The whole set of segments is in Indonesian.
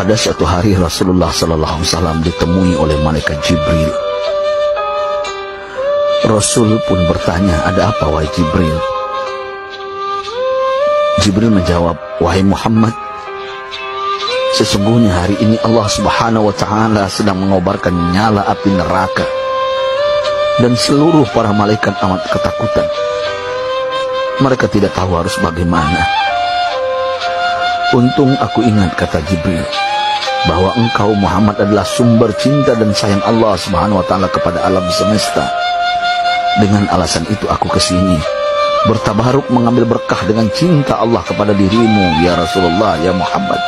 Pada suatu hari Rasulullah SAW ditemui oleh malaikat Jibril. Rasul pun bertanya, "Ada apa wahai Jibril?" Jibril menjawab, "Wahai Muhammad, sesungguhnya hari ini Allah Subhanahu wa Ta'ala sedang mengobarkan nyala api neraka, dan seluruh para malaikat amat ketakutan. Mereka tidak tahu harus bagaimana. Untung aku ingat," kata Jibril, "bahwa engkau Muhammad adalah sumber cinta dan sayang Allah Subhanahu wa Ta'ala kepada alam semesta. Dengan alasan itu aku kesini, bertabaruk mengambil berkah dengan cinta Allah kepada dirimu, ya Rasulullah, ya Muhammad."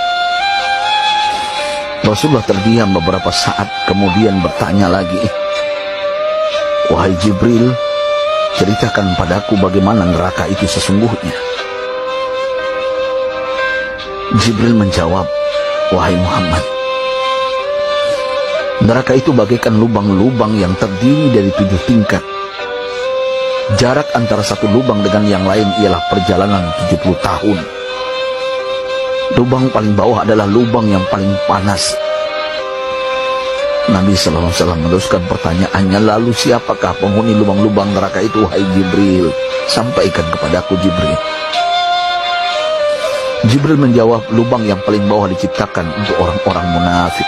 Rasulullah terdiam beberapa saat, kemudian bertanya lagi, "Wahai Jibril, ceritakan padaku bagaimana neraka itu sesungguhnya." Jibril menjawab, "Wahai Muhammad, neraka itu bagaikan lubang-lubang yang terdiri dari 7 tingkat. Jarak antara satu lubang dengan yang lain ialah perjalanan 70 tahun. Lubang paling bawah adalah lubang yang paling panas." Nabi SAW meneruskan pertanyaannya, "Lalu siapakah penghuni lubang-lubang neraka itu, wahai Jibril? Sampaikan kepadaku, Jibril." Jibril menjawab, "Lubang yang paling bawah diciptakan untuk orang-orang munafik.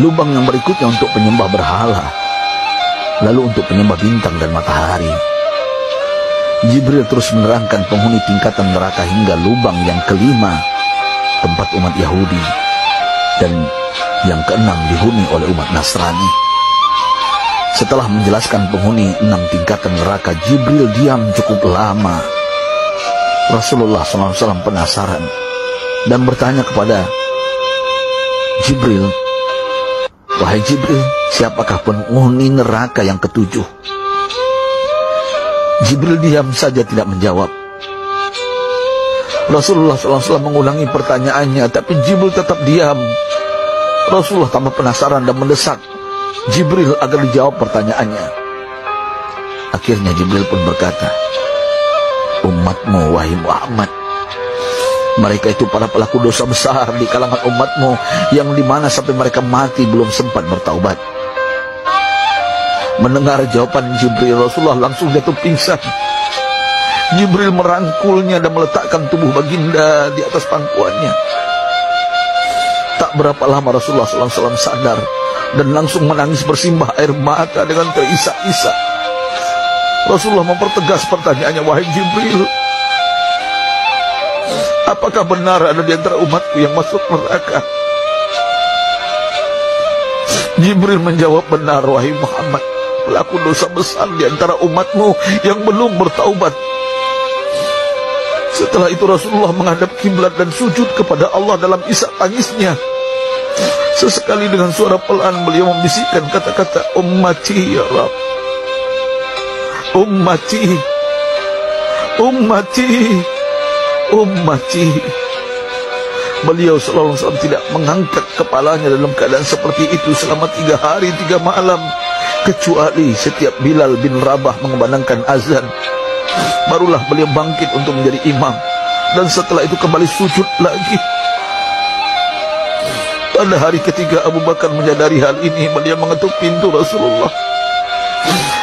Lubang yang berikutnya untuk penyembah berhala, lalu untuk penyembah bintang dan matahari." Jibril terus menerangkan penghuni tingkatan neraka hingga lubang yang kelima, tempat umat Yahudi, dan yang keenam dihuni oleh umat Nasrani. Setelah menjelaskan penghuni 6 tingkatan neraka, Jibril diam cukup lama. Rasulullah SAW penasaran dan bertanya kepada Jibril, "Wahai Jibril, siapakah penghuni neraka yang ke-7?" Jibril diam saja tidak menjawab. Rasulullah SAW mengulangi pertanyaannya, tapi Jibril tetap diam. Rasulullah tambah penasaran dan mendesak Jibril agar dijawab pertanyaannya. Akhirnya Jibril pun berkata, "Umatmu, wahai Muhammad, mereka itu para pelaku dosa besar di kalangan umatmu, yang dimana sampai mereka mati belum sempat bertaubat." Mendengar jawaban Jibril, Rasulullah langsung jatuh pingsan. Jibril merangkulnya dan meletakkan tubuh baginda di atas pangkuannya. Tak berapa lama Rasulullah SAW sadar dan langsung menangis bersimbah air mata dengan terisak-isak. Rasulullah mempertegas pertanyaannya, "Wahai Jibril, apakah benar ada di antara umatku yang masuk neraka?" Jibril menjawab, "Benar, wahai Muhammad, pelaku dosa besar di antara umatmu yang belum bertaubat." Setelah itu Rasulullah menghadap kiblat dan sujud kepada Allah dalam isak tangisnya. Sesekali dengan suara pelan beliau membisikkan kata-kata, "Ummati ya Rabb, ummati, ummati, ummati." Beliau SAW tidak mengangkat kepalanya dalam keadaan seperti itu selama 3 hari 3 malam, kecuali setiap Bilal bin Rabah mengumandangkan azan, barulah beliau bangkit untuk menjadi imam, dan setelah itu kembali sujud lagi. Pada hari ketiga Abu Bakar menyadari hal ini, beliau mengetuk pintu Rasulullah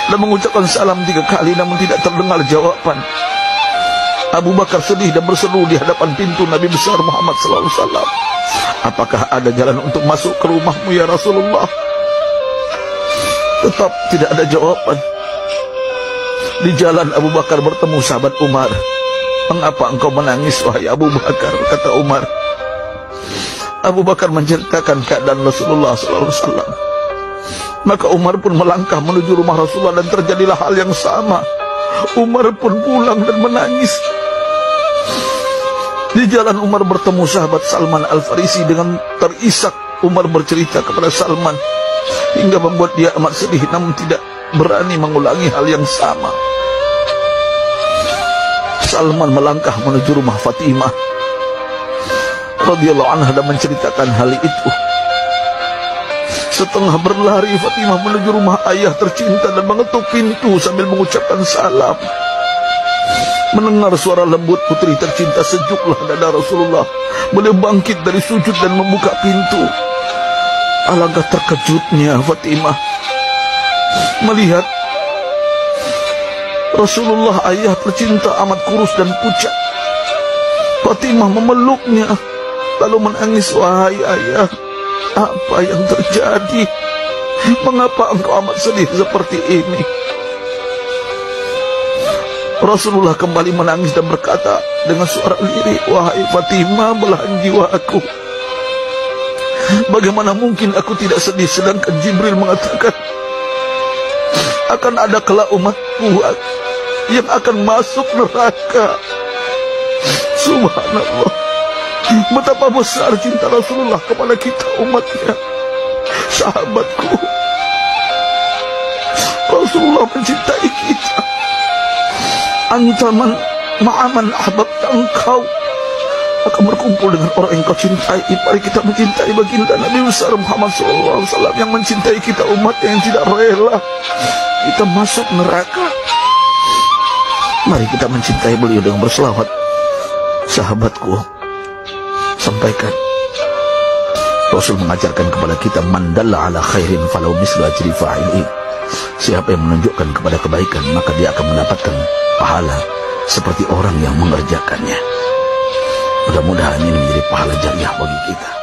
dan mengucapkan salam 3 kali, namun tidak terdengar jawaban. Abu Bakar sedih dan berseru di hadapan pintu Nabi besar Muhammad SAW, "Apakah ada jalan untuk masuk ke rumahmu ya Rasulullah?" Tetap tidak ada jawaban. Di jalan Abu Bakar bertemu sahabat Umar. "Mengapa engkau menangis, wahai Abu Bakar?" kata Umar. Abu Bakar menceritakan keadaan Rasulullah SAW. Maka Umar pun melangkah menuju rumah Rasulullah dan terjadilah hal yang sama. Umar pun pulang dan menangis. Di jalan Umar bertemu sahabat Salman Al-Farisi. Dengan terisak Umar bercerita kepada Salman hingga membuat dia amat sedih, namun tidak berani mengulangi hal yang sama. Salman melangkah menuju rumah Fatimah radhiyallahu anha dan menceritakan hal itu. Setengah berlari Fatimah menuju rumah ayah tercinta dan mengetuk pintu sambil mengucapkan salam. Mendengar suara lembut putri tercinta, sejuklah dada Rasulullah. Beliau bangkit dari sujud dan membuka pintu. Alangkah terkejutnya Fatimah melihat Rasulullah, ayah tercinta, amat kurus dan pucat. Fatimah memeluknya lalu menangis. Wahai ayah, apa yang terjadi? Mengapa engkau amat sedih seperti ini? Rasulullah kembali menangis dan berkata dengan suara lirih, wahai Fatimah, belahan jiwaku, bagaimana mungkin aku tidak sedih sedangkan Jibril mengatakan akan ada kelak umatku yang akan masuk neraka. Subhanallah, betapa besar cinta Rasulullah kepada kita umatnya. Sahabatku, Rasulullah mencintai kita. Antaman ma'aman ahbabta, engkau akan berkumpul dengan orang yang kau cintai. Mari kita mencintai baginda Nabi besar Muhammad SAW yang mencintai kita umat yang tidak rela kita masuk neraka. Mari kita mencintai beliau dengan berselawat. Sahabatku, sampaikan, Rasul mengajarkan kepada kita, man dalla ala khairin falau mislu ajri fa'ili. Siapa yang menunjukkan kepada kebaikan, maka dia akan mendapatkan pahala seperti orang yang mengerjakannya. Mudah-mudahan ini menjadi pahala jariah bagi kita.